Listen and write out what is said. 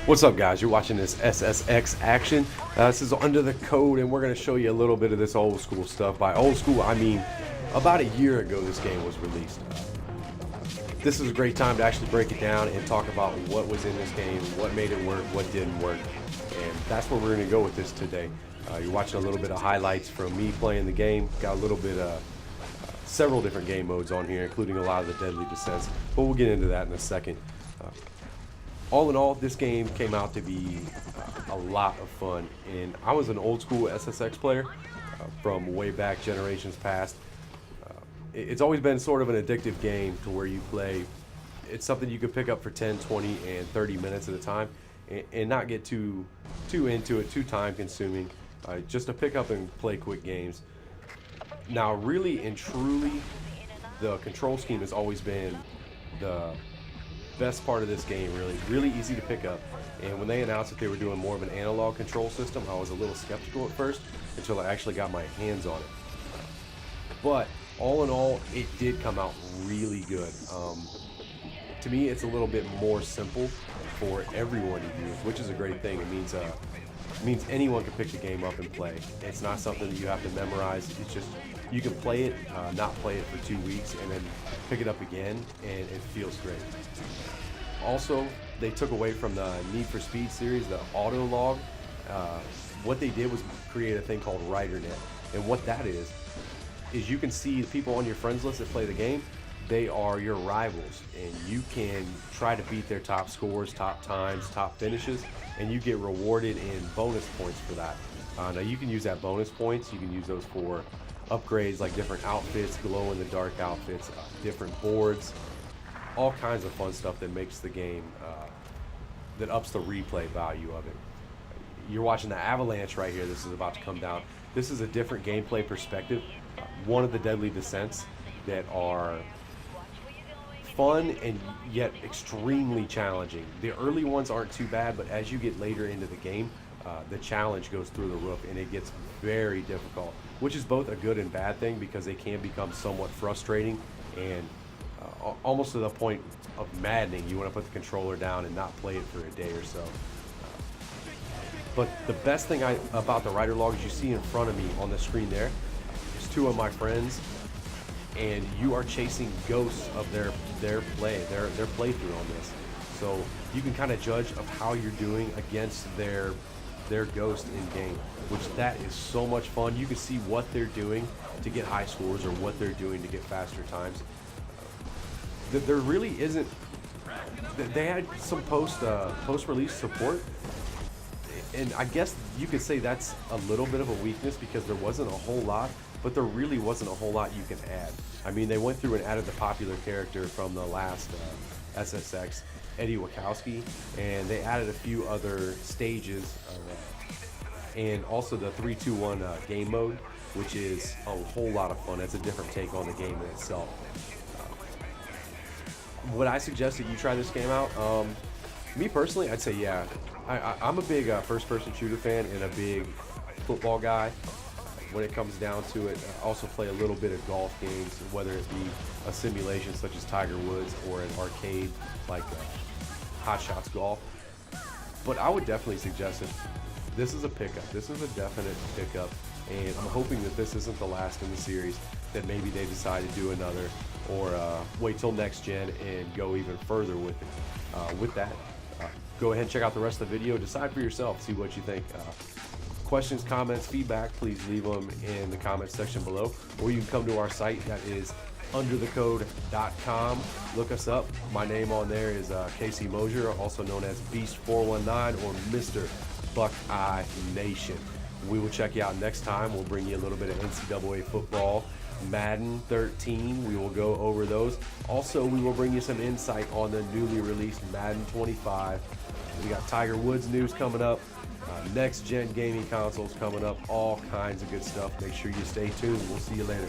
What's up, guys? You're watching this SSX action. This is Under the Code, and we're going to show you a little bit of this old school stuff. By old school, I mean about a year ago this game was released. This is a great time to actually break it down and talk about what was in this game, what made it work, what didn't work, and that's where we're going to go with this today. You're watching a little bit of highlights from me playing the game. Got a little bit of several different game modes on here, including a lot of the deadly descents, but we'll get into that in a second. All in all, this game came out to be a lot of fun, and I was an old school SSX player from way back, generations past. It's always been sort of an addictive game to where you play. It's something you could pick up for 10, 20, and 30 minutes at a time and not get too into it, too time consuming, just to pick up and play quick games. Now, really and truly, the control scheme has always been the best part of this game. Really easy to pick up, and when they announced that they were doing more of an analog control system, I was a little skeptical at first until I actually got my hands on it. But all in all, it did come out really good. To me, it's a little bit more simple for everyone to use, which is a great thing. It means anyone can pick the game up and play. It's not something that you have to memorize. It's just you can play it, not play it for 2 weeks, and then pick it up again, and it feels great. Also, they took away from the Need for Speed series the auto log. What they did was create a thing called RiderNet, and what that is you can see the people on your friends list that play the game. They are your rivals, and you can try to beat their top scores, top times, top finishes, and you get rewarded in bonus points for that. Now you can use that bonus points. You can use those for upgrades like different outfits, glow-in-the-dark outfits, different boards, all kinds of fun stuff that makes the game, that ups the replay value of it. You're watching the avalanche right here. This is about to come down. This is a different gameplay perspective. One of the deadly descents that are fun and yet extremely challenging. The early ones aren't too bad, but as you get later into the game, the challenge goes through the roof and it gets very difficult, which is both a good and bad thing because they can become somewhat frustrating and almost to the point of maddening. You want to put the controller down and not play it for a day or so. But the best thing about the rider log is you see in front of me on the screen there, there's two of my friends, and you are chasing ghosts of their playthrough on this. So you can kind of judge of how you're doing against their ghost in game, which that is so much fun. You can see what they're doing to get high scores or what they're doing to get faster times. There really isn't. They had some post-release support, and I guess you could say that's a little bit of a weakness because there wasn't a whole lot, but there really wasn't a whole lot you can add. I mean, they went through and added the popular character from the last SSX, Eddie Wachowski, and they added a few other stages, and also the 3-2-1 game mode, which is a whole lot of fun. It's a different take on the game in itself. Would I suggest that you try this game out? Me personally, I'd say yeah. I'm a big first-person shooter fan and a big football guy. When it comes down to it, I also play a little bit of golf games, whether it be a simulation such as Tiger Woods or an arcade like Hot Shots Golf. But I would definitely suggest that this is a pickup. This is a definite pickup, and I'm hoping that this isn't the last in the series, that maybe they decide to do another or wait till next gen and go even further with it. With that, go ahead and check out the rest of the video. Decide for yourself, see what you think. Questions, comments, feedback, please leave them in the comments section below, or you can come to our site. That is underthecode.com. Look us up. My name on there is Casey Mosier, also known as Beast419 or Mr. Buckeye Nation. We will check you out next time. We'll bring you a little bit of NCAA football, Madden 13. We will go over those. Also, we will bring you some insight on the newly released Madden 25. We got Tiger Woods news coming up, next gen gaming consoles coming up, all kinds of good stuff. Make sure you stay tuned. We'll see you later.